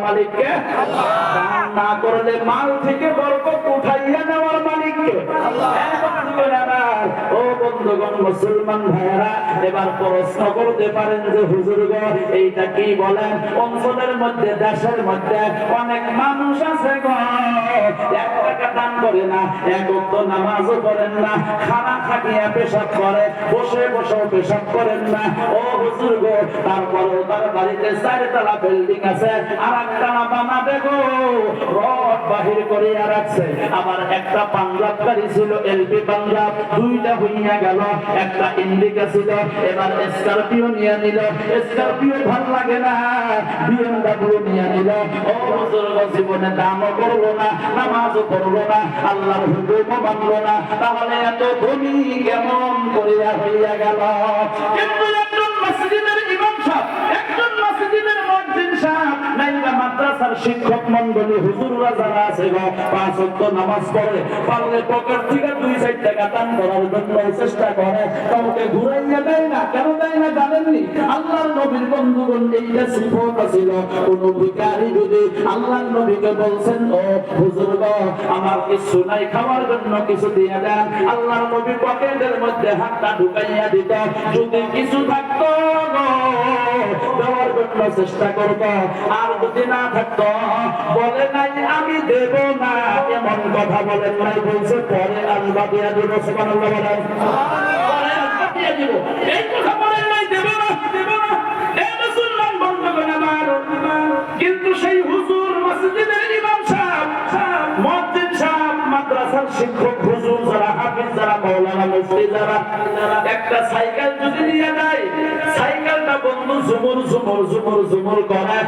মালিককে? দান না করলে মাল থেকে বরকত উঠাইয়া নেওয়ার মালিককে? ও বন্ধুগণ, মুসলমান ভাইয়েরা, এবার প্রশ্ন করতে পারেন যে হুজুর গো, এইটা কি বলেন? অঞ্চলের মধ্যে, দেশের মধ্যে অনেক মানুষ আছে গো, 1 টাকা দান করে না, 1 ওয়াক্ত নামাজও পড়েন না, খানা খাইয়া পেশাব করে, বসে বসেও পেশাব করেন না। ও হুজুর গো, তারপরেও তার বাড়িতে 4 তলা বিল্ডিং আছে, আর একতলা বানাবে গো, রড বাহির করিয়া রাখছে। আবার একটা পাঞ্জাব গাড়ি ছিল, এলপি পাঞ্জাব, 2টা হইয়া গেল, একটা ইন্ডিকা ছিল, এবার স্করপিও নিয়ে নিল। স্করপিও ভাল লাগে না, বিএমডব্লিউ নিয়ে নিল। ও হুজুর গো, জীবনে দানও করলো না, নামাজও পড়লো না, আল্লাহর হুকুমও মানলো না, তাহলে এত ধনী কেমন করিয়া হইয়া গেল? কিন্তু একজন মসজিদের ইমাম সাহেব, একজন মসজিদের মুয়াজ্জিন সাহেব, নাইবা মাদ্রাসার শিক্ষক মণ্ডলী, হুজুররা যারা আছে গো, 5 ওয়াক্ত নামাজ পড়ে, পারলে পকেট থেকে 2-4 টাকা দান করার জন্য চেষ্টা করে, কাউকে ঘুরাইয়া দেয় না। কেন দেয় না জানেননি? আল্লাহর নবীর বন্ধুগণ, এইটা সিফত ছিল। কোন ভিখারি যদি আল্লাহর নবীকে বলছেন, ও হুজুর গো, আমার কিছু নাই, খাওয়ার জন্য কিছু দিয়ে দেন, আল্লাহর নবী পকেটের মধ্যে হাতটা ঢুকাইয়া দিত। যদি কিছু থাকতো গো, দেওয়ার জন্য চেষ্টা করব, আর যদি না থাকতো, বলে নাই আমি দেব না, এমন কথা বলেন নাই, বলছে পরে আল্লাহ দিয়া দিব। সুবহানাল্লাহ বলেন, পরে আল্লাহ দিয়া দিব, এই কথা বলেন নাই, দেব না, দেব না। এই মুসলমান বন্ধুগণ আমার, কিন্তু সেই হুজুর, মসজিদের ইমাম সাহেব, মুয়াজ্জিন সাহেব, মাদ্রাসার শিক্ষক হুজুর যারা, হাফেজ যারা, মাওলানা মুফতি যারা, একটা সাইকেল যদি নিয়ে যায়, সাইকেলটা বন্ধু ঝুমুর ঝুমুর ঝুমুর ঝুমুর করে।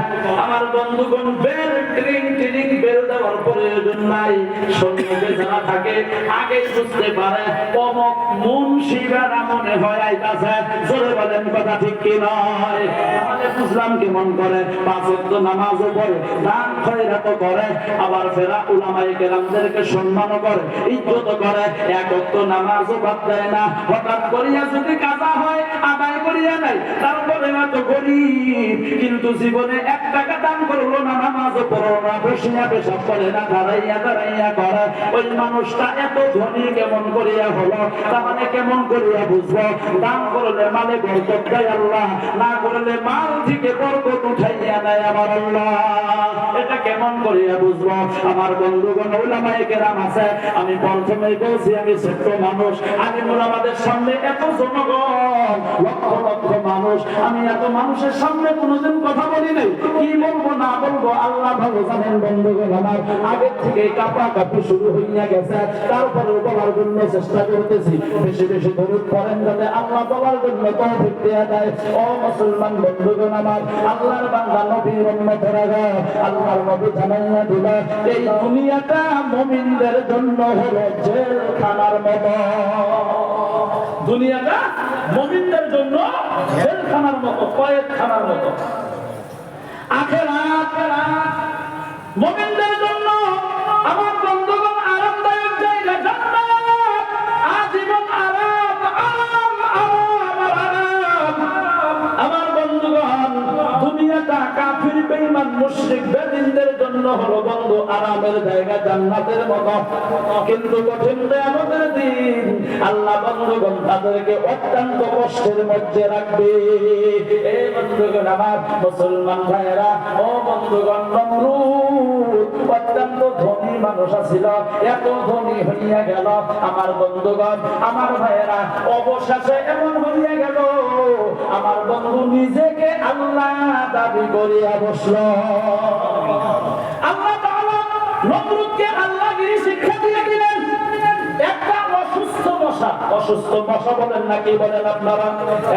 আমার বন্ধুগণ, বেল ট্রিং ট্রিং বেল দেওয়ার প্রয়োজন নাই। সন্ন্যতে যারা থাকে আগে বুঝতে পারে, অমক মুন্সিবারা মনে হয় আইতাছে। জোরে বলেন কথা ঠিক কি নয়? তাহলে বুঝলাম কেমন করে? 5 ওয়াক্ত নামাজও পড়ে, দান খয়রাত করে, আবার ফেরা উলামায়ে কেরামদেরকে সম্মানও করে, ইজ্জত করে, 1 ওয়াক্ত নামাজও বাদ দেয় না। হঠাৎ করিয়া যদি কাজা হয়, আদায় করিয়া নাই, তারপরে এত গরিব, কিন্তু জীবনে 1 টাকা দান করলো না, নামাজও পড়লো না, বসিয়া পেশাব করে না, দাঁড়াইয়া দাঁড়াইয়া করে, ওই মানুষটা এত ধনী কেমন করিয়া হলো? তাহলে কেমন করিয়া বুঝবো? দান করলে মালে বরকত দেয় আল্লাহ, না করলে মাল থেকে বরকত উঠাইয়া দেয় আমার আল্লাহ। এটা কেমন করিয়া বুঝবো? আমার বন্ধুগণ, উলামায়ে কেরাম আছে, আমি প্রথমেই বলছি আমি ছোট্ট মানুষ, আলিমুল আমাদের সামনে এত জনগণ, লক্ষ লক্ষ মানুষ, আমি এত মানুষের সামনে কোনোদিন কথা বলি নাই। কি বলবো না বলবো আল্লাহ ভালো জানেন। বন্ধুগণ আমার, আগে থেকে কাঁপাকাঁপি শুরু হইয়া গেছে, তারপরেও বলার জন্য চেষ্টা করতেছি। বেশি বেশি দরুদ পড়েন যাতে আল্লাহ বলার জন্য তৌফিক দিয়ে দেয়। ও মুসলমান বন্ধুগণ আমার, আল্লাহর বান্দা নবীর উম্মতেরা গো, আল্লাহর নবী জানাইয়া দিল, এই দুনিয়াটা মুমিনদের জন্য হলো জেলখানার মতো। দুনিয়াটা মুমিনদের জন্য জেলখানার মতো, কয়েদখানার মতো। আখিরাত মুমিনদের জন্য আমার বন্ধুগণ আরামদায়ক জায়গা, জান্নাত, আজীবন আরাম, আরাম, আরাম, আরাম। আমার বন্ধুগণ, দুনিয়াটা কাফির, বেঈমান, মুশরিক, বেদিনদের জন্য হলো বন্ধু আরামের জায়গা, জান্নাতের মতো। কিন্তু কঠিন কিয়ামতের দিন আল্লাহ বন্ধুগণ তাদেরকে অত্যন্ত কষ্টের মধ্যে রাখবে। এই বন্ধুগণ আমার, মুসলমান ভাইয়েরা, ও বন্ধুগণ, নমরুদ অত্যন্ত ধনী মানুষ ছিল, এত ধনী হইয়া গেল আমার বন্ধুগণ, আমার ভাইয়েরা, অবশেষে এমন হইয়া গেল, আমার বন্ধু নিজেকে আল্লাহ দাবি করিয়া বসল। আল্লাহ তাআলা নমরুদকে আল্লাহগিরি শিক্ষা দিয়ে দিলেন। একটা অসুস্থ মশা, অসুস্থ মশা বলেন নাকি বলেন আপনারা?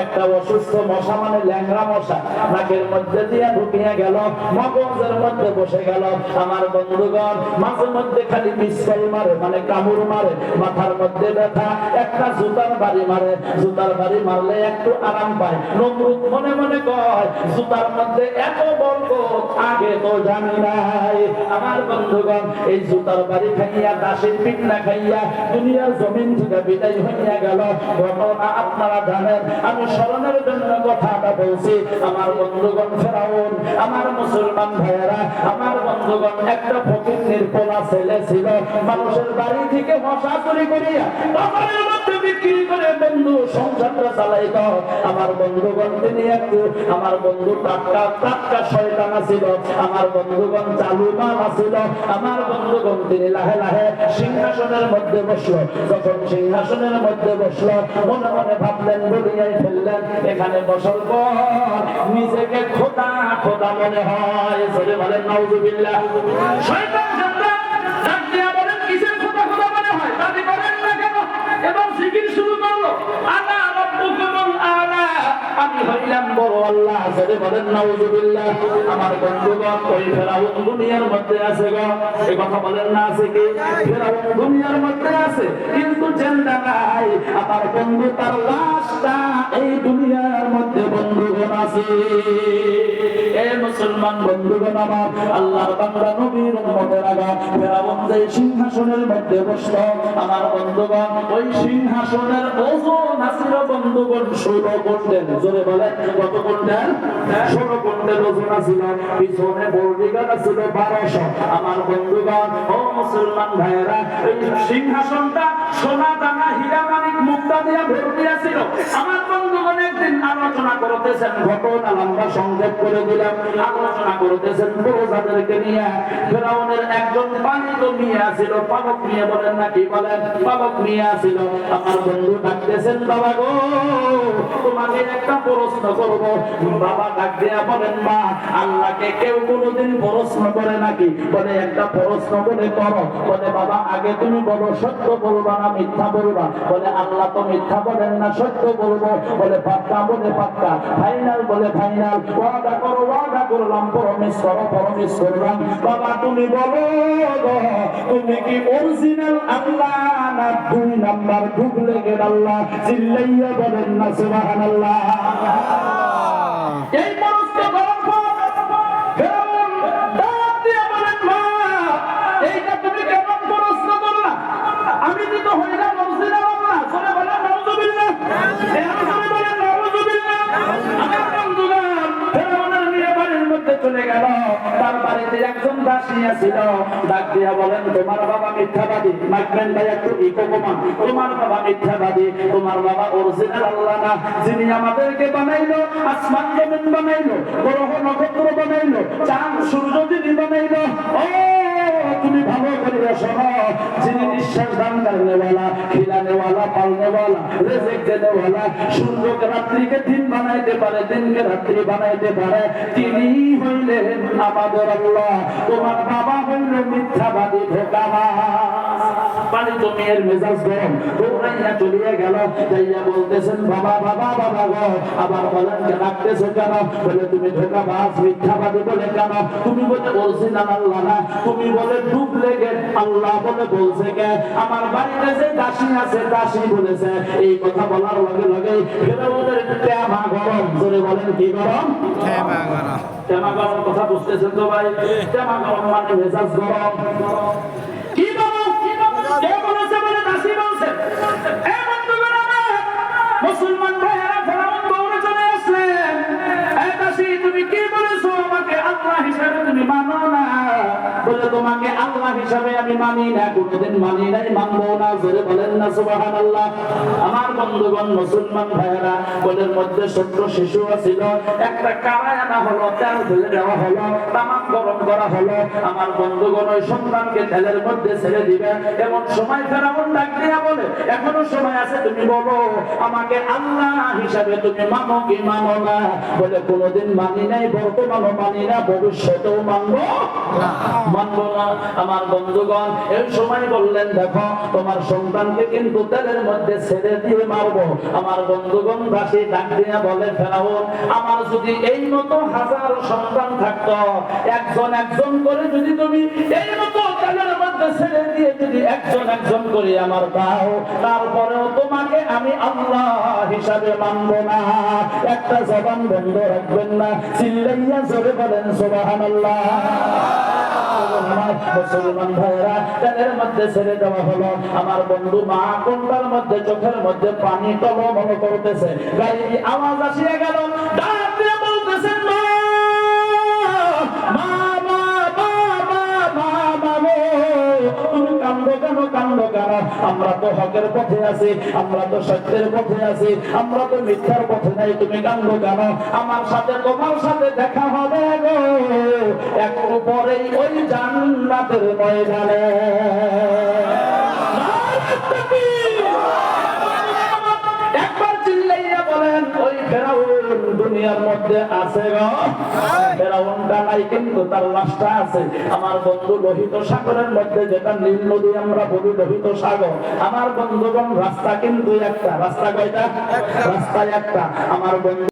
একটা অসুস্থ মশা মানে ল্যাংড়া মশা, নাকের মধ্যে দিয়ে ঢুকিয়া গেল, মগজের মধ্যে বসে গেল। আমার বন্ধুগণ, মাঝে মধ্যে খালি মিসকল মারে, মানে কামড় মারে, মাথার মধ্যে ব্যথা, একটা জুতার বাড়ি মারে, জুতার বাড়ি মারলে একটু আরাম পায়। নমরুদ মনে মনে কয়, জুতার মধ্যে এত বরকত আগে তো জানি নাই। আমার বন্ধুগণ এই জুতার বাড়ি খাইয়া দাসের পিঠা খাইয়া দুনিয়ার জমিন থেকে বিদায় হইয়া গেল। ঘটনা আপনারা জানেন, আমি স্মরণের জন্য কথাটা বলছি। আমার বন্ধুগণ ফেরাউন, আমার মুসলমান ভাইয়েরা, আমার বন্ধুগণ একটা ফকির পোলা ছেলে ছিল, মানুষের বাড়ি থেকে মশা চুরি করিয়া বাজারের মধ্যে বিক্রি করে বন্ধু সংসারটা চালাইত। আমার বন্ধুগণ তিনি একটু, আমার বন্ধু টাটকা টাটকা শয়তান ছিল, আমার বন্ধুগণ চালু মাল ছিল। আমার বন্ধুগণ তিনি লাহে লাহে সিংহাসনের মধ্যে বসলো। যখন সিংহাসনের মধ্যে বসলো, মনে মনে ভাবলেন, বলিয়াই ফেললেন, এখানে বসার পর নিজেকে খোদা খোদা মনে হয়। সরে বলেন নাউজুবিল্লাহ। শয়তান শয়তান ডাক দিয়া বলেন, কিসের খোদা খোদা মনে হয়? দাবি করেন না কেন? এবং জিকির শুরু করলো, আনা রাব্বুকুমুল আলা, আমি হইলাম বড় আল্লাহ। সরে বলেন নাউজুবিল্লাহ। আমার বন্ধুগণ ওই ফেরাউন দুনিয়ার মধ্যে আছে গো, এই কথা বলেন না আছে কি? ফেরাউন দুনিয়ার মধ্যে আছে কিন্তু জিন্দা নাই। আমার বন্ধু তার লাশটা এই দুনিয়ার মধ্যে বন্ধুগণ আছে। এই মুসলমান বন্ধুগণ আমার, আল্লাহর বান্দা নবীর উম্মতেরা, ফেরাউন যে সিংহাসনের মধ্যে বসলো, আমার বন্ধুগণ ওই সিংহাসনের ওজন আছিল বন্ধুগণ 16 কুইন্টাল। জোরে বলেন কত কুইন্টাল? 16 কুইন্টাল ওজন আছিল। পিছনে বডিগার্ড আছিল 1200। আমার বন্ধুগণ ও মুসলমান ভাইয়েরা, এই সিংহাসনটা সোনা দানা হীরা মানিক মুক্তা দিয়ে ভর্তি আছিল। আমার বন্ধুগণ একদিন আলোচনা করতেছেন, ঘটনা লম্বা সংক্ষেপ করে দিলাম, আলোচনা করতেছেন প্রজাদেরকে নিয়ে। ফেরাউনের একজন পালিত মেয়ে আছিল, পালক মেয়ে বলেন না কি বলেন, পালক মেয়ে আছিল। আমার বন্ধু ডাকতেছেন, বাবা গো তোমাকে একটা প্রশ্ন করব। বাবা ডাক দিয়া বলেন, মা আল্লাহকে কেউ কোনোদিন প্রশ্ন করে নাকি? বলে একটা প্রশ্ন বলে করো। বলে বাবা আগে তুমি বলো, সত্য বলবা না মিথ্যা বলবা? বলে আল্লাহ তো মিথ্যা বলেন না, সত্য বলবো। বলে পাক্কা? বলে পাক্কা। ফাইনাল? বলে ফাইনাল। ওয়াদা করো? ওয়াদা করলাম। প্রমিস করো? প্রমিস করলাম। বাবা তুমি বলো তুমি কি অরিজিনাল আল্লাহ না 2 নাম্বার ডুপ্লিকেট আল্লাহ? চিল্লাইয়া বলেন না সুবহানাল্লাহ। এই প্রশ্ন করার পর ফেরাউন ডাক দিয়া বলেন, মা এইটা তুমি কেমন প্রশ্ন করলা? আমি তো হইলাম অরিজিনাল আল্লাহ। সরে বলেন নাউজুবিল্লাহ। সরে বলেন নাউজুবিল্লাহ। আমার বন্ধুগণ ফেরাউনের মেয়ে বাড়ির মধ্যে চলে গেল। তার বাড়িতে একজন দাসী ছিল। ডাক দিয়া বলেন, তোমার বাবা মিথ্যাবাদী। মাইকবেন ভাই একটু ইকো কমান। তোমার বাবা মিথ্যাবাদী, তোমার বাবা অরিজিনাল আল্লাহ না, যিনি আমাদেরকে বানাইলো, আসমান জমিন বানাইলো, গ্রহ নক্ষত্র বানাইলো, চাঁদ সূর্য যিনি বানাইলো। ও তুমি ভালো করে শোনো, যিনি নিঃশ্বাস দান করনেওয়ালা, খিলানেওয়ালা, পালনেওয়ালা, রিজিক দেনেওয়ালা, সূর্যকে রাত্রিকে দিন বানাইতে পারে, দিনকে রাত্রি বানাইতে পারে, তিনি হইলেন আমাদের আল্লাহ। তোমার বাবা হইল মিথ্যাবাদী, ধোঁকাবাজ। পালিত মেয়ের মেজাজ গরম, দৌড়াইয়া চলিয়ে গেল। যাইয়া বলতেছেন, বাবা বাবা বাবা গো। আবার বলেন, রাখতেছো কেন? বলে তুমি ধোঁকাবাজ মিথ্যাবাদী। বলে কেন? তুমি বলে অরিজিনাল আল্লাহ না, তুমি বলে ডুপ্লিকেট আল্লাহ। বলে বলছে কে? আমার বাড়িতে যে দাসী আছে, দাসী বলেছে। এই কথা বলার লগে লগে ফেরাউনের তেমা গরম। জোরে বলেন কি গরম? তেমা গরম। তেমা গরম কথা বুঝতেছেন তো ভাই? তেমা গরম মানে মেজাজ গরম। কি বাবা কে বলেছে? বলে দাসী বলছে। এই বন্ধুগণ আমার মুসলমান ভাইয়েরা, ফেরাউন দৌড়ে চলে আসলেন। এই দাসী তুমি কি বলেছো? আমাকে আল্লাহ হিসাবে তুমি মানো না। বলে তোমাকে আল্লাহ হিসাবে আমি মানি না, কোনদিন মানি নাই, মানবো না। জোরে বলেন না সুবহানাল্লাহ। আমার বন্ধুগণ মুসলমান ভাইয়েরা, কোলের মধ্যে ছোট্ট শিশু ছিল। একটা কারায় আনা হলো, তেল ঢেলে দেওয়া হলো, তামাক গরম করা হলো। আমার বন্ধুগণ ওই সন্তানকে তেলের মধ্যে ছেড়ে দিবে। এমন সময় ফেরাউন ডাক দিয়া বলে, এখনো সময় আছে, তুমি বলো আমাকে আল্লাহ হিসাবে তুমি মানো কি মানো না? বলে কোনদিন মানি নাই, বর্তমানও মানি না, ভবিষ্যতেও মানবো না, মানবো না। আমার বন্ধুগণ এই সময় বললেন, দেখো তোমার সন্তানকে কিন্তু তেলের মধ্যে ছেড়ে দিয়ে মারবো। আমার বন্ধুগণ দাসী ডাক দিয়া বলে, ফেরাউন আমার যদি এই মতো হাজার সন্তান থাকতো, একজন একজন করে যদি তুমি এই মতো তেলের মধ্যে ছেড়ে দিয়ে যদি একজন একজন করে আমার দাও, তারপরেও তোমাকে আমি আল্লাহ হিসাবে মানবো না। একটা জবান বন্ধ রাখবেন না, চিল্লাইয়া জোরে বলেন সুবহানাল্লাহ। আমার মুসলমান ভাইরা তাদের মধ্যে ছেড়ে দেওয়া হলো। আমার বন্ধু মা কোনটার মধ্যে চোখের মধ্যে পানি টলমল করতেছে, গাড়ি আওয়াজ আসিয়া গেল, ডাক দিয়ে বলতেছেন মা মা মা মা মা মা মা গো, তুমি কান্দো কেন, কান্দো কেন? আমরা তো হকের পথে আছি, আমরা তো সত্যের পথে আছি, আমরা তো মিথ্যার পথে নাই, তুমি কান্দো কেন? আমার সাথে তোমার সাথে দেখা হবে গো একটু পরেই ওই জান্নাতের ময়দানে। একবার চিল্লাইয়া বলেন, ওই ফেরাউন দুনিয়ার মধ্যে আছে গো? ফেরাউনটা নাই, কিন্তু তার লাশটা আছে। আমার বন্ধু লোহিত সাগরের মধ্যে, যেটা নীল নদী আমরা বলি লোহিত সাগর, আমার বন্ধুগণ রাস্তা কিন্তু একটা, রাস্তা কয়টা? রাস্তা একটা। আমার বন্ধু